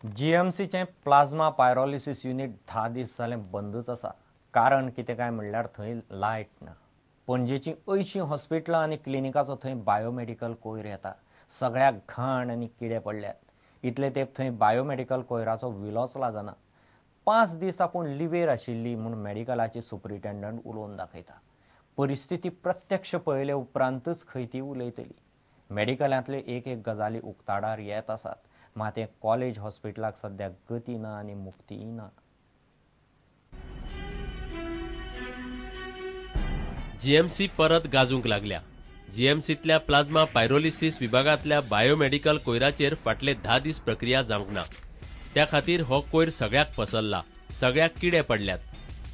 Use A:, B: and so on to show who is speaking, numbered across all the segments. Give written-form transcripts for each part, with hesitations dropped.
A: जीएमसीचे plasma pyrolysis unit 10 दीस जाले बंदच आसा। कारण कितें काय म्हणल्यार थंय लायट ना। पणजेची 80 हॉस्पिटलां आनी क्लिनिकाचो थंय बायोमेडिकल कोयर येता। सगळ्याक घाण आनी किडे पडल्यात। इतले तेंप थंय बायोमेडिकल कोयराचो विलोच लागना। 5 दीस आपूण लिवेर आशिल्ली म्हूण मेडिकलाची सुप्रिटेंडंट उलोवन दाखयता। परिस्थिती प्रत्यक्ष पळयले उपरांतच खंय ती उलयतली। मेडिकलांतले एक गजाली उक्ताडार येत आसात, मात हे कॉलेज हॉस्पिटलाक सद्या गती ना आनी मुक्तीय ना।
B: जीएमसी परत गाजूंक लागल्या। जीएमसीतल्या प्लाझ्मा पायरोलिसिस विभागांतल्या बायोमेडिकल कोयराचेर फाटले 10 दीस प्रक्रिया जावंक ना। त्या खातीर हो कोयर सगळ्याक पसरला, सगळ्याक किडे पडल्यात।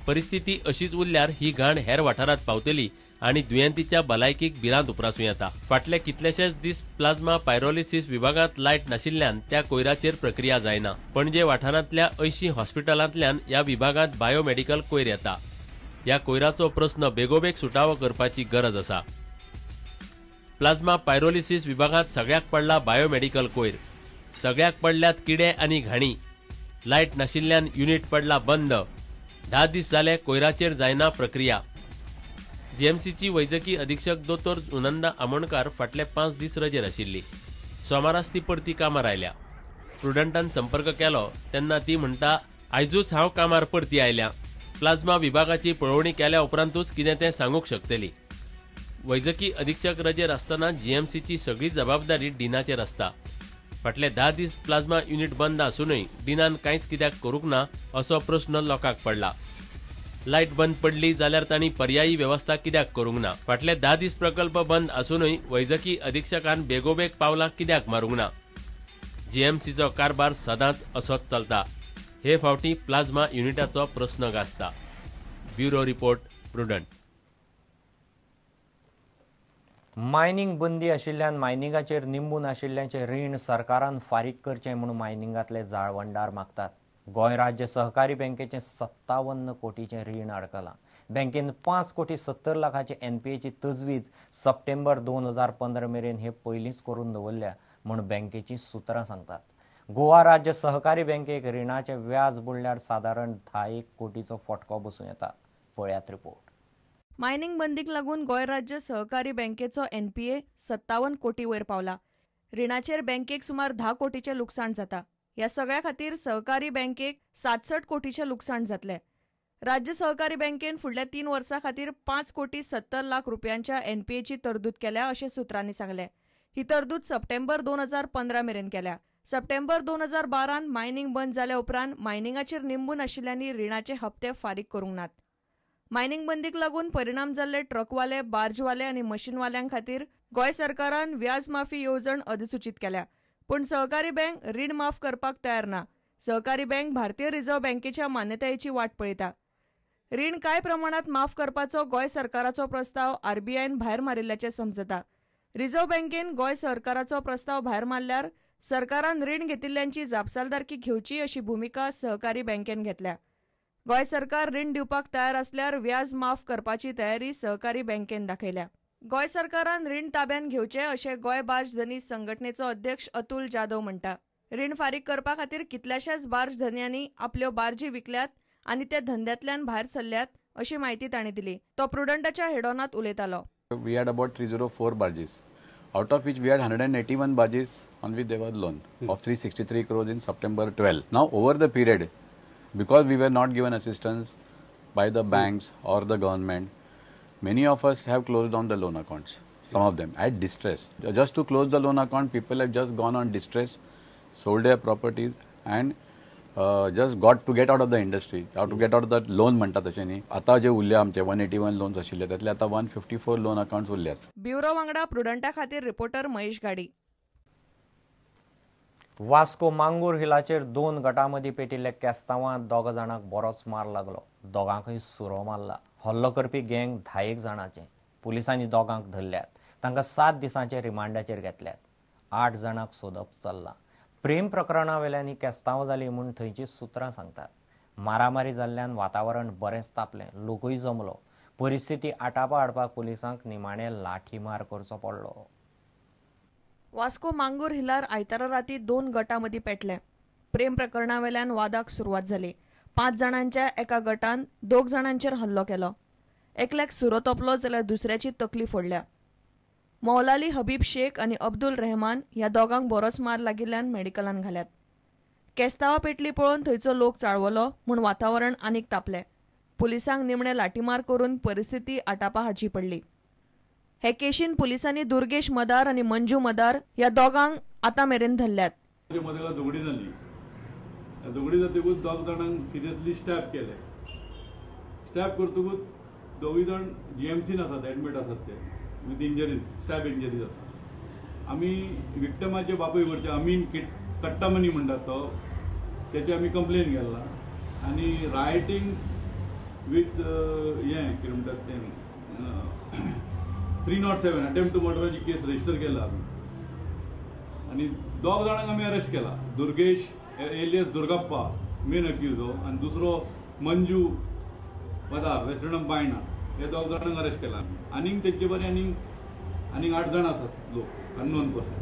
B: परिस्थिती अशीच उरल्यार ही घाण हेर वाठारांत पावतली आनी दुयेंतीच्या भलायकेक भिरांत उप्रासूं येता। फाटले कितलेशेच दीस प्लाझ्मा पायरोलिसिस विभागांत लायट नाशिल्ल्यान त्या कोयराचेर प्रक्रिया जायना। पणजे वाठारांतल्या 80 हॉस्पिटलांतल्यान ह्या विभागांत बायोमेडिकल कोयर येता। ह्या कोयराचो प्रस्न बेगोबेग सुटावो करपाची गरज आसा। प्लाझ्मा पायरोलिसिस विभागांत सगळ्याक पडला बायोमेडिकल कोयर, सगळ्याक पडल्यात किडे आनी घाणी। लायट नाशिल्ल्यान युनिट पडला बंद। 10 दीस जाले कोयराचेर जायना प्रक्रिया। जीएमसीची वैजकी अधीक्षक दोतोर सुनंदा आमोणकार फाटले 5 दीस रजेर आशिल्ली। सोमारास ती परती कामार आयल्या। प्रुडंटान संपर्क केलो तेन्ना ती म्हणटा, आयजूच हांव कामार परती आयल्या। प्लाझ्मा विभागाची पळोवणी केल्या उपरांतूच कितें तें सांगूंक शकतली। वैजकी अधीक्षक रजेर आसतना जीएमसीची सगळी जबाबदारी डिनाचेर आसता। फाटले 10 दीस प्लाझ्मा युनिट बंद आसूनय डिनान कांयच कित्याक करूंक ना असो प्रस्न लोकांक पडला। लायट बंद पडली जाल्यार तांणी पर्यायी वेवस्था कित्याक करूंक ना। फाटले 10 दीस प्रकल्प बंद आसूनय वैजकी अधीक्षकान बेगोबेग पावलां कित्याक मारूंक ना। जीएमसीचो कारभार सदांच असोच चलता। हे फावटी प्लाझ्मा युनिटाचो प्रस्न गाजता। Bureau report, Prudent.
A: मायनिंग बंदी आशिल्ल्यान मायनिंगाचेर निंबून आशिल्ल्याचें रीण सरकारान फारीक करचें म्हूण मायनिंगांतले जाळवणदार मागतात। गोंय राज्य सहकारी बँकेचें 57 कोटीचें रीण अडकलां। बँकेन 5 कोटी 70 लाखाचे एनपीएची तजवीज सप्टेंबर 2015 मेरेन हे पयलींच करून दवरल्या म्हूण बँकेची सुत्रां सांगतात। गोवा राज्य सहकारी बँकेक रिणाचें व्याज बुडल्यार सादारण 10 कोटीचो फटको बसूं येता। पळयात रिपोर्ट।
C: मायनिंग बंदीक लागून गोंय राज्य सहकारी बँकेचो एनपीए 57 कोटी वयर पावला। रिणाचेर बँकेक सुमार 10 कोटीचें लुकसाण जाता। ह्या सगळ्या खातीर सहकारी बँकेक 67 कोटीचें लुकसाण जातलें। राज्य सहकारी बँकेन फुडल्या 3 वर्सां खातीर 5 कोटी 70 लाख रुपयांच्या एनपीएची तरतूद केल्या अशें सुत्रांनी सांगलें। ही तरतूद सप्टेंबर 2015 मेरेन केल्या। सप्टेंबर 2012 मायनिंग बंद जाल्या उपरांत मायनिंगाचेर निंबून आशिल्ल्यांनी रिणाचे हप्ते फारीक करूंक नात। मायनिंग बंदीक लागून परिणाम जाल्ले ट्रकवाले, बार्जवाले आनी मशीनवाल्यांक खातीर गोंय सरकारान व्याज माफी येवजण अधिसुचीत केल्या। पूण सहकारी बँक रीण माफ करपाक तयार ना। सहकारी बँक भारतीय रिझर्व्ह बँकेच्या मान्यतायेची वाट पळयता। रीण कांय प्रमाणात माफ करपाचो गोंय सरकाराचो प्रस्ताव आरबीआयन भायर मारिल्ल्याचें समजता। रिझर्व्ह बँकेन गोंय सरकाराचो प्रस्ताव भायर मारल्यार सरकारान रीण घेतिल्ल्यांची जापसालदारकी घेवची अशी भुमिका सहकारी बँकेन घेतल्या। गोंय सरकार रीण दिवपाक तयार आसल्यार व्याज माफ करपाची तयारी सहकारी बँकेन दाखयल्या। गोंय सरकारान रीण ताब्यान घेवचें अशें गोंय बार्ज धनी संघटनेचो अध्यक्ष अतुल जाधव म्हणटा। रीण फारीक करपा खातीर कितल्याशाच बार्ज धन्यांनी आपल्यो बार्जी विकल्यात आनी ते धंद्यांतल्यान भायर सरल्यात अशी माहिती तांणी दिली। तो प्रुडंटाच्या हेडॉनात उलयतालो।
D: We had about 304 barges, out of which we had 181 barges on which there was loan of 363 crores in September 12. Now over the period, because we were not given assistance by the banks or the government, many of us have closed down the loan accounts, some of them at distress. Just to close the loan account, people have just gone on distress, sold their properties and just got to get out of the industry, how to get out of that loan म्हणटा तशें न्ही। आतां जे उरले आमचे 181 loans आशिल्ले तातले आतां 154 loan accounts उरल्यात।
C: ब्युरो वांगडा प्रुडंटा खातीर रिपोर्टर महेश गाडी।
A: वास्को मांगूर हिलाचेर 2 गटां मदीं पेटिल्ल्या केस्तांवांत 2 जाणांक बरोच मार लागलो। दोगांकय सुरो मारला। हल्लो करपी गँग 10 जाणांचें। पुलिसांनी दोगांक धरल्यात। तांकां 7 दिसांचे रिमांडाचेर घेतल्यात। 8 जाणांक सोदप चल्लां। प्रेम प्रकरणा वेल्यान ही केस्तांवां जाली म्हूण थंयची सुत्रां सांगतात। मारामारी जाल्ल्यान वातावरण बरेंच तापलें। लोकूय जमलो। परिस्थिती आटापा हाडपाक पुलिसांक निमाणें लाठीमार करचो पडलो।
C: वास्को मांगूर हिलार आयतारा राती 2 गटां मदीं पेटले। प्रेम प्रकरणावेल्यान वादाक सुरवात जाली. 5 जाणांच्या एका गटान 2 जाणांचेर हल्लो केलो. एकल्याक सुरो तोपलो जाल्यार दुसऱ्याची तकली फोडल्या. मौलाली हबीब शेख आनी अब्दुल रहमान ह्या दोगांक बरोच मार लागिल्ल्यान मेडिकलान घाल्यात. केस्तांवां पेटली पळोवन थंयचो लोक चाळवलो म्हूण वातावरण आनीक तापलें. पुलिसांक निमणे लाठीमार करून परिस्थिती आटापा हाडची पडली. हे केशीन पुलिसांनी दुर्गेश मदार आनी मंजू मदार ह्या दोगांक आतां मेरेन धरल्यात.
E: झगडी जाली. झगडी जातकूच 2 जाणांक सिरियसली स्टॅप केले. स्टॅप करतकूच 2 जाण GMCन आसात, एडमीट आसात ते विथ इंजरीज, स्टॅप इंजरीज आसा. आमी विक्टमाचे बापूय कडचे अमीन कट्टामनी म्हणटात तो, त्याची आमी कंप्लेन केला आनी रायटींग विथ हें कितें म्हणटात तें 307 अटेम्प्ट टू मर्डराची केस रजिस्टर केला आमी आनी 2 जाणांक आमी अरेस्ट केला. दुर्गेश एलियस दुर्गप्पा मेन अक्यूजो आनी दुसरो मंजू मदार रेसिडेंट ऑफ बायणा, हे 2 जाणांक अरेस्ट केला आमी. आनीक तेचे बरें आनीक 8 जाण आसात लोक अननोन पर्सन,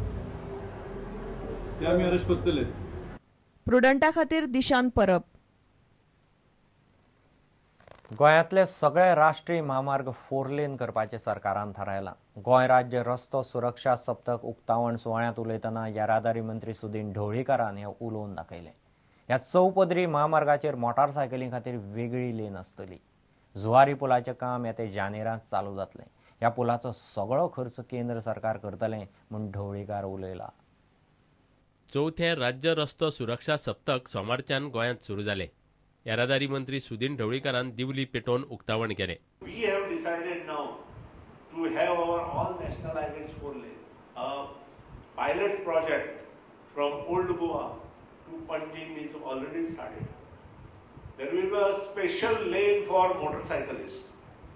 E: ते आमी अरेस्ट करतले.
C: प्रुडंटा खातीर दिशांत परब.
A: गोंयांतले सगळे राष्ट्रीय महामार्ग 4 लेन करपाचे सरकारान थारायला. गोंय राज्य रस्तो सुरक्षा सप्तक उक्तावण सुवाळ्यांत उलयतना येरादारी मंत्री सुदीन ढवळीकारान हें उलोवन दाखयलें. ह्या चौपदरी महामार्गाचेर मोटारसायकलीं खातीर वेगळी लेन आसतली. जुवारी पुलाचें काम येते जानेरांत चालू जातलें. ह्या पुलाचो सगळो खर्च केंद्र सरकार करतलें म्हूण ढवळीकार उलयला.
B: चौथे राज्य रस्तो सुरक्षा सप्तक सोमारच्यान गोंयांत सुरू जालें. येरादारी मंत्री सुदीन ढवळीकारान दिवली पेटोवन उक्तावण केलें.
F: We have decided now to have our all national highways 4 lane. A pilot project from Old Goa to Panjim is already started. There will be a special lane for motorcyclists,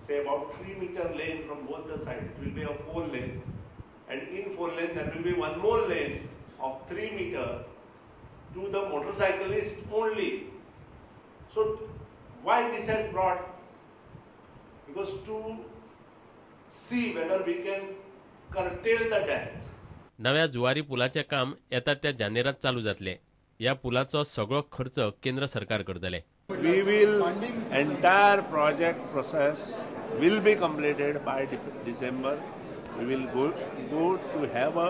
F: say about 3-meter lane from both the sides. It will be a 4 lane, and in 4 lane there will be one more lane of 3 meter to the motorcyclist only. So why this has brought? Because to see whether we can curtail the death.
B: नव्या जुवारी पुलाचें काम येता त्या जानेरांत चालू जातलें. ह्या पुलाचो सगळो खर्च केंद्र सरकार करतले.
F: We will entire project process will be completed by December. We will go to have a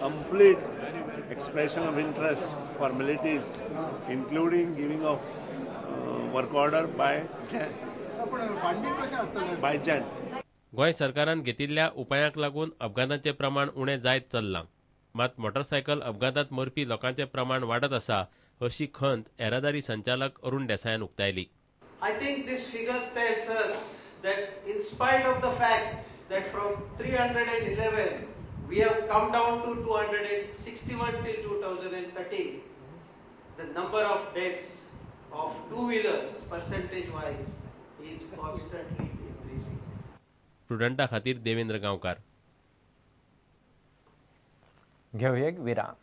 F: complete expression of interest formalities, including giving of work order by Jan.
B: Goa सरकारान घेतिल्ल्या उपायांक लागून अपघातांचें प्रमाण उणें जायत चल्लां. मात मोटारसायकल अपघातांत मरपी लोकांचें प्रमाण वाडत आसा अशी खंत येरादारी संचालक अरुण देसायान उक्तायली.
G: I think this figure tells us that in spite of the fact that from 311 we have come down to 261 till 2013, the number of deaths of two-wheelers percentage wise is constantly increasing.
B: प्रुडंटा खातीर देवेंद्र गांवकार.
A: घेऊ एक विराम.